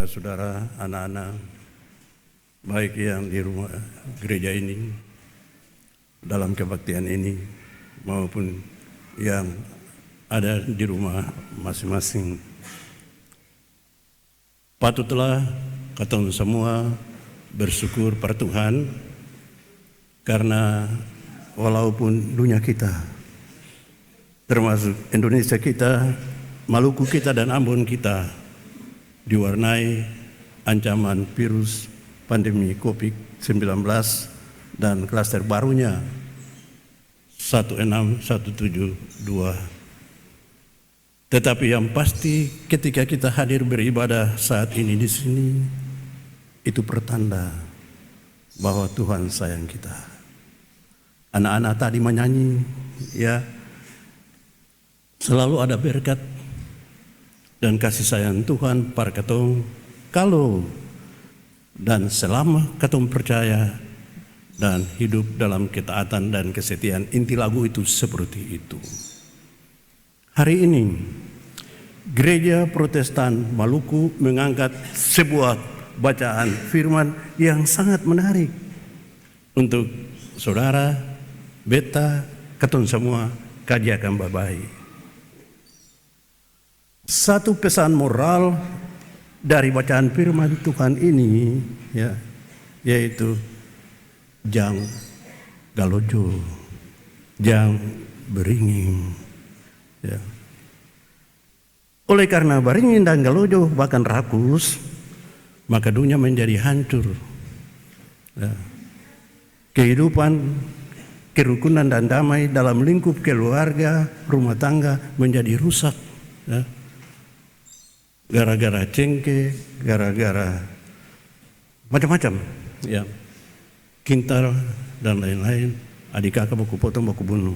saudara-saudara, anak-anak, baik yang di rumah gereja ini, dalam kebaktian ini, maupun yang ada di rumah masing-masing. Patutlah kita semua bersyukur pada Tuhan, karena walaupun dunia kita, termasuk Indonesia kita, Maluku kita dan Ambon kita, diwarnai ancaman virus pandemi COVID-19 dan klaster barunya 16172. Tetapi yang pasti ketika kita hadir beribadah saat ini di sini, itu pertanda bahwa Tuhan sayang kita. Anak-anak tadi menyanyi, ya, selalu ada berkat dan kasih sayang Tuhan pada katong kalau dan selama katong percaya dan hidup dalam ketaatan dan kesetiaan. Inti lagu itu seperti itu. Hari ini Gereja Protestan Maluku mengangkat sebuah bacaan firman yang sangat menarik untuk saudara, beta, katong semua kajiakan baik-baik. Satu pesan moral dari bacaan firman Tuhan ini, ya, yaitu jangan galojo, jangan beringin. Ya. Oleh karena beringin dan galojo bahkan rakus, maka dunia menjadi hancur. Ya. Kehidupan, kerukunan dan damai dalam lingkup keluarga, rumah tangga menjadi rusak. Ya. Gara-gara cengke, gara-gara macam-macam, ya, kintal dan lain-lain, adik kakak baku potong baku bunuh.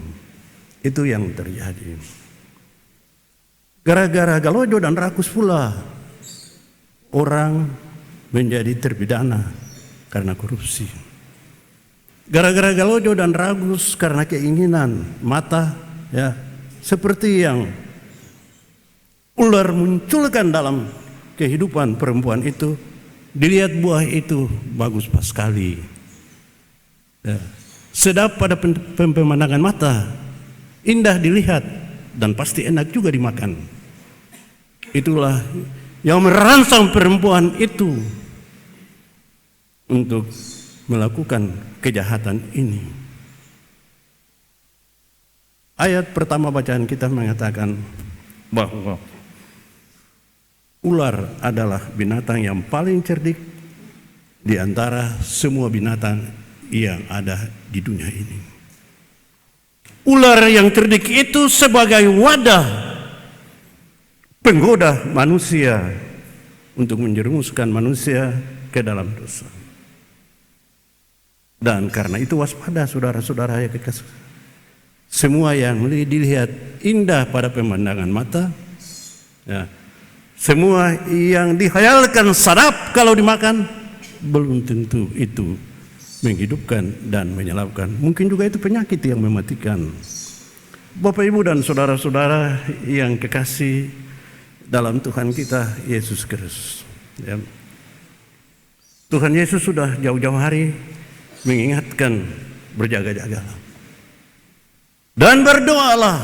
Itu yang terjadi. Gara-gara galojo dan rakus pula orang menjadi terpidana karena korupsi. Gara-gara galojo dan rakus karena keinginan mata, ya, seperti yang ular munculkan dalam kehidupan perempuan itu, dilihat buah itu bagus pas sekali, ya, sedap pada pemandangan mata, indah dilihat dan pasti enak juga dimakan. Itulah yang merangsang perempuan itu untuk melakukan kejahatan ini. Ayat pertama bacaan kita mengatakan bahwa ular adalah binatang yang paling cerdik di antara semua binatang yang ada di dunia ini. Ular yang cerdik itu sebagai wadah penggoda manusia untuk menjerumuskan manusia ke dalam dosa. Dan karena itu waspada saudara-saudara yang kekasih. Semua yang dilihat indah pada pemandangan mata, ya, semua yang dihayalkan sadap kalau dimakan, belum tentu itu menghidupkan dan menyelamatkan. Mungkin juga itu penyakit yang mematikan. Bapak, Ibu, dan saudara-saudara yang kekasih dalam Tuhan kita Yesus Kristus, ya. Tuhan Yesus sudah jauh-jauh hari mengingatkan, berjaga-jagalah dan berdoalah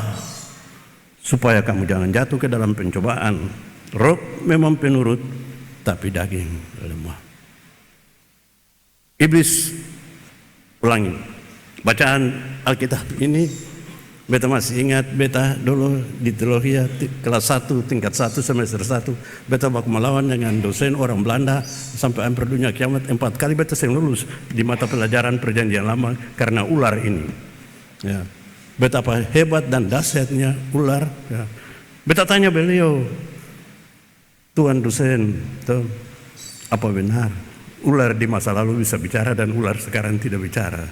supaya kamu jangan jatuh ke dalam pencobaan. Roh memang penurut, tapi daging lemah. Iblis, ulangi bacaan Alkitab ini. Beta masih ingat, beta dulu di teologi kelas 1, tingkat 1, semester 1. Beta baku melawan dengan dosen orang Belanda sampai hampir dunia kiamat. 4 kali beta sering lulus di mata pelajaran perjanjian lama karena ular ini, ya. Betapa hebat dan dahsyatnya ular, ya. Beta tanya beliau, Tuan dosen, apa benar ular di masa lalu bisa bicara dan ular sekarang tidak bicara?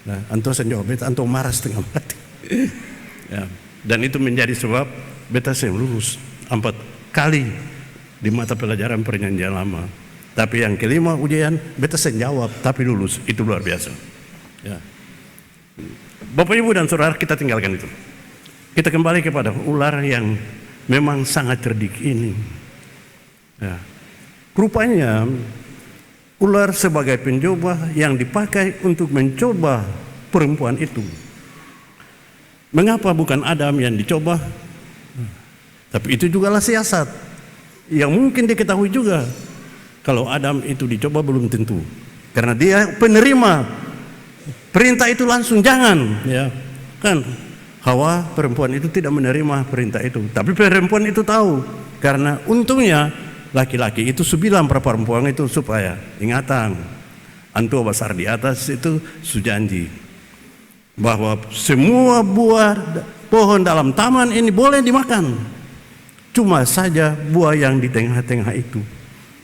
Nah, anto jawab, beta anto marah setengah mati. Ya, dan itu menjadi sebab beta saya lulus 4 kali di mata pelajaran perjanjian lama. Tapi yang kelima ujian beta saya jawab tapi lulus. Itu luar biasa, ya. Bapak, Ibu, dan saudara, kita tinggalkan itu. Kita kembali kepada ular yang memang sangat cerdik ini, ya. Rupanya ular sebagai pencoba yang dipakai untuk mencoba perempuan itu. Mengapa bukan Adam yang dicoba? Tapi itu jugalah siasat yang mungkin diketahui juga. Kalau Adam itu dicoba belum tentu, karena dia penerima perintah itu langsung jangan, ya kan? Hawa perempuan itu tidak menerima perintah itu, tapi perempuan itu tahu, karena untungnya laki-laki itu sebilang perempuan itu supaya ingatan antua besar di atas itu sujanji bahwa semua buah pohon dalam taman ini boleh dimakan, cuma saja buah yang di tengah-tengah itu,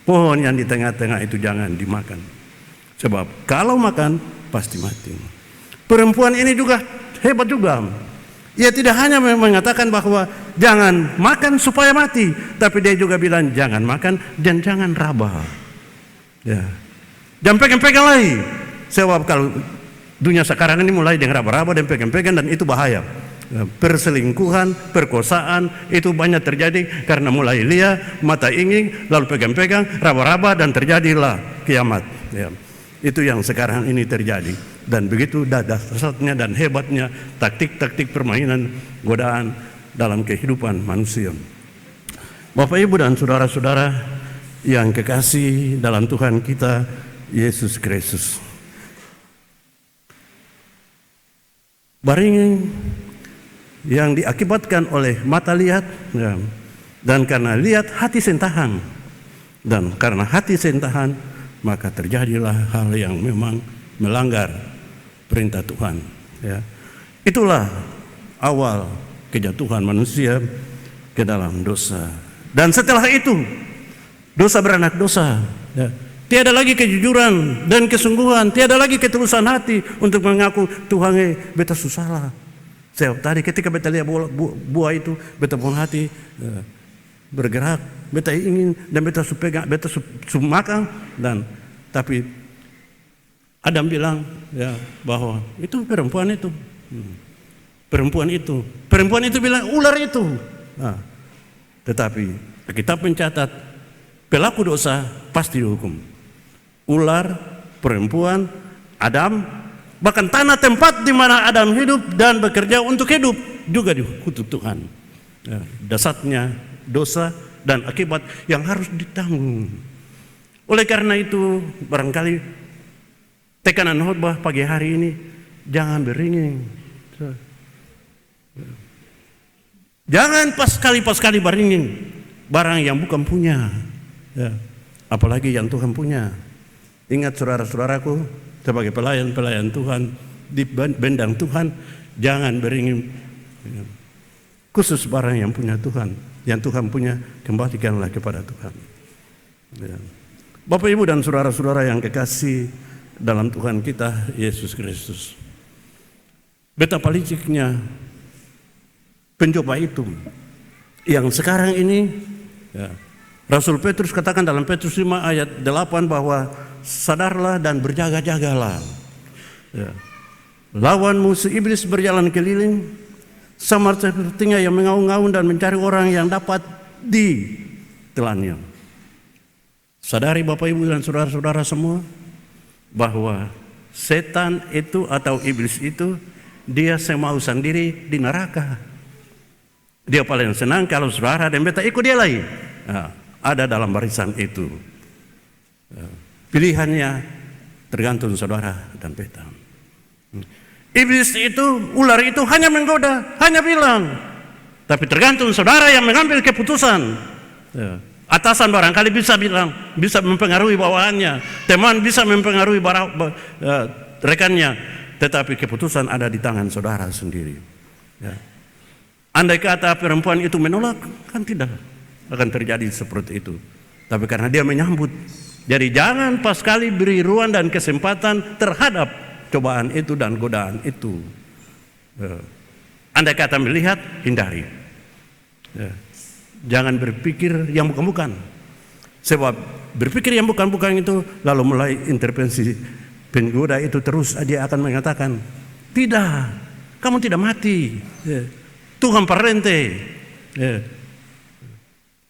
pohon yang di tengah-tengah itu jangan dimakan, sebab kalau makan pasti mati. Perempuan ini juga hebat juga. Ia tidak hanya mengatakan bahwa jangan makan supaya mati, tapi dia juga bilang jangan makan dan jangan raba. Ya. Jangan pegang-pegang lagi. Sebab kalau dunia sekarang ini mulai dengan raba-raba dan pegang-pegang, dan itu bahaya. Perselingkuhan, perkosaan itu banyak terjadi karena mulai lihat, mata ingin, lalu pegang-pegang, raba-raba, dan terjadilah kiamat. Ya. Itu yang sekarang ini terjadi. Dan begitu dahsyatnya dan hebatnya taktik-taktik permainan godaan dalam kehidupan manusia. Bapak, Ibu, dan saudara-saudara yang kekasih dalam Tuhan kita Yesus Kristus, baringin yang diakibatkan oleh mata lihat, ya, dan karena lihat hati sentahan, dan karena hati sentahan maka terjadilah hal yang memang melanggar perintah Tuhan. Ya. Itulah awal kejatuhan manusia ke dalam dosa. Dan setelah itu dosa beranak dosa. Ya. Tiada lagi kejujuran dan kesungguhan, tiada lagi ketulusan hati untuk mengaku Tuhan beta susah. Sebab tadi ketika beta lihat buah itu, beta pun hati bergerak, beta ingin dan beta pegang, beta makan, dan tapi Adam bilang ya bahwa itu perempuan itu, perempuan itu bilang ular itu. Nah, tetapi Alkitab mencatat pelaku dosa pasti dihukum. Ular, perempuan, Adam, bahkan tanah tempat di mana Adam hidup dan bekerja untuk hidup juga dikutuk Tuhan. Ya, dasarnya dosa dan akibat yang harus ditanggung. Oleh karena itu barangkali tekanan khotbah pagi hari ini, jangan beringin. Jangan pas kali beringin barang yang bukan punya, ya, apalagi yang Tuhan punya. Ingat saudara-saudaraku, sebagai pelayan Tuhan di bendang Tuhan, jangan beringin khusus barang yang punya Tuhan. Yang Tuhan punya, kembalikanlah kepada Tuhan. Ya. Bapak, Ibu, dan saudara-saudara yang kekasih dalam Tuhan kita Yesus Kristus, betapa liciknya pencoba itu yang sekarang ini, ya, Rasul Petrus katakan dalam Petrus 5 ayat 8 bahwa sadarlah dan berjaga-jagalah, ya. Lawan musuh iblis berjalan keliling sama sepertinya yang mengaung-ngaung dan mencari orang yang dapat ditelannya. Sadari Bapak, Ibu, dan saudara-saudara semua bahwa setan itu atau iblis itu dia semau sendiri di neraka. Dia paling senang kalau saudara dan beta ikut dia lagi. Nah, ada dalam barisan itu. Pilihannya tergantung saudara dan beta. Iblis itu, ular itu hanya menggoda, hanya bilang. Tapi tergantung saudara yang mengambil keputusan. Atasan barangkali bisa bilang, bisa mempengaruhi bawahannya, teman bisa mempengaruhi rekannya, tetapi keputusan ada di tangan saudara sendiri. Ya. Andai kata perempuan itu menolak, kan tidak akan terjadi seperti itu. Tapi karena dia menyambut, jadi jangan pas kali beri ruang dan kesempatan terhadap cobaan itu dan godaan itu. Andai kata melihat, hindari. Ya. Jangan berpikir yang bukan-bukan. Sebab berpikir yang bukan-bukan itu lalu mulai intervensi penggoda itu, terus dia akan mengatakan, tidak, kamu tidak mati. Tuhan parente.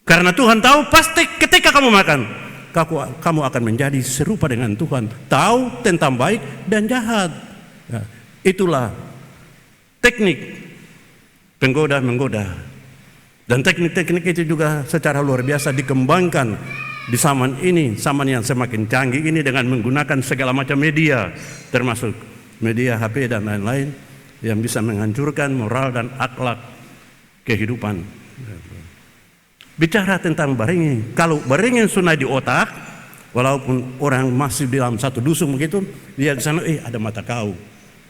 Karena Tuhan tahu pasti ketika kamu makan, kamu akan menjadi serupa dengan Tuhan, tahu tentang baik dan jahat. Ya, itulah teknik penggoda-menggoda. Dan teknik-teknik itu juga secara luar biasa dikembangkan di zaman ini, zaman yang semakin canggih ini, dengan menggunakan segala macam media, termasuk media HP dan lain-lain, yang bisa menghancurkan moral dan akhlak kehidupan. Bicara tentang beringin, kalau beringin sudah di otak, walaupun orang masih di dalam satu dusun begitu, dia di sana, ada mata kau,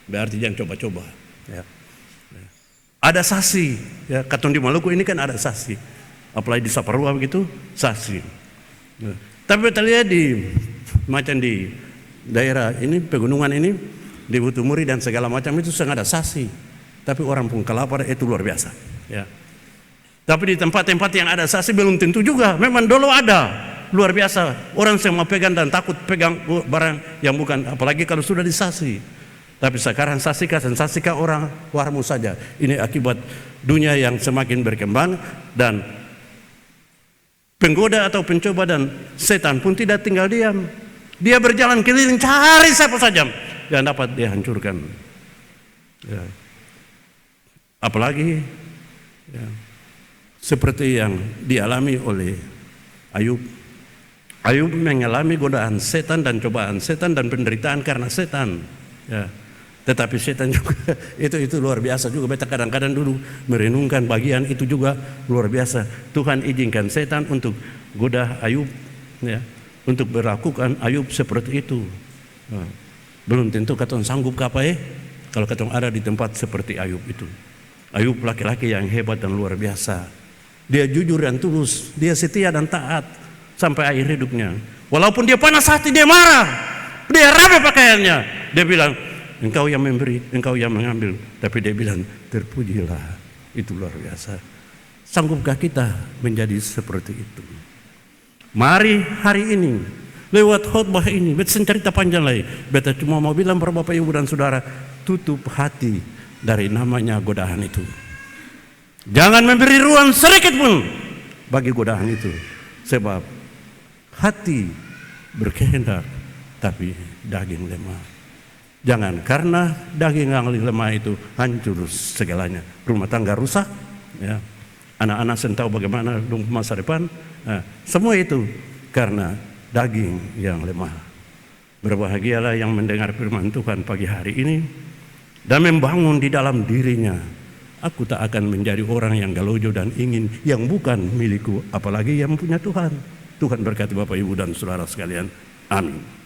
berarti jangan coba-coba. Ya. Ada sasi, ya, katong di Maluku ini kan ada sasi, apalagi di Saparua begitu, sasi. Ya. Tapi kita lihat macam di daerah ini, pegunungan ini, di Butumuri dan segala macam itu sangat ada sasi. Tapi orang pun kelapar itu luar biasa. Ya. Tapi di tempat-tempat yang ada sasi belum tentu juga. Memang dulu ada, luar biasa. Orang yang mau pegang dan takut pegang barang yang bukan, apalagi kalau sudah disasi. Tapi sekarang sasika orang warmu saja. Ini akibat dunia yang semakin berkembang, dan penggoda atau pencoba dan setan pun tidak tinggal diam. Dia berjalan keliling cari siapa saja yang dapat dia hancurkan. Ya. Apalagi ya, seperti yang dialami oleh Ayub. Ayub mengalami godaan setan dan cobaan setan dan penderitaan karena setan. Ya. Tetapi setan juga itu luar biasa juga. Beta kadang-kadang dulu merenungkan bagian itu juga luar biasa. Tuhan izinkan setan untuk goda Ayub, ya, untuk berlakukan Ayub seperti itu. Nah, belum tentu katong sanggup kalau katong ada di tempat seperti Ayub itu. Ayub laki-laki yang hebat dan luar biasa. Dia jujur dan tulus, dia setia dan taat sampai akhir hidupnya. Walaupun dia panas hati, dia marah, dia rabe pakaiannya. Dia bilang, engkau yang memberi, engkau yang mengambil. Tapi dia bilang, terpujilah. Itu luar biasa. Sanggupkah kita menjadi seperti itu? Mari hari ini, lewat khotbah ini, beta cerita panjang lagi. Beta cuma mau bilang para bapak ibu dan saudara, tutup hati dari namanya godaan itu. Jangan memberi ruang sedikit pun bagi godaan itu. Sebab hati berkehendak, tapi daging lemah. Jangan, karena daging yang lemah itu hancur segalanya. Rumah tangga rusak, ya. Anak-anak tahu bagaimana masa depan. Nah, semua itu karena daging yang lemah. Berbahagialah yang mendengar firman Tuhan pagi hari ini dan membangun di dalam dirinya. Aku tak akan menjadi orang yang galojo dan ingin yang bukan milikku, apalagi yang punya Tuhan. Tuhan berkati Bapak Ibu dan saudara sekalian. Amin.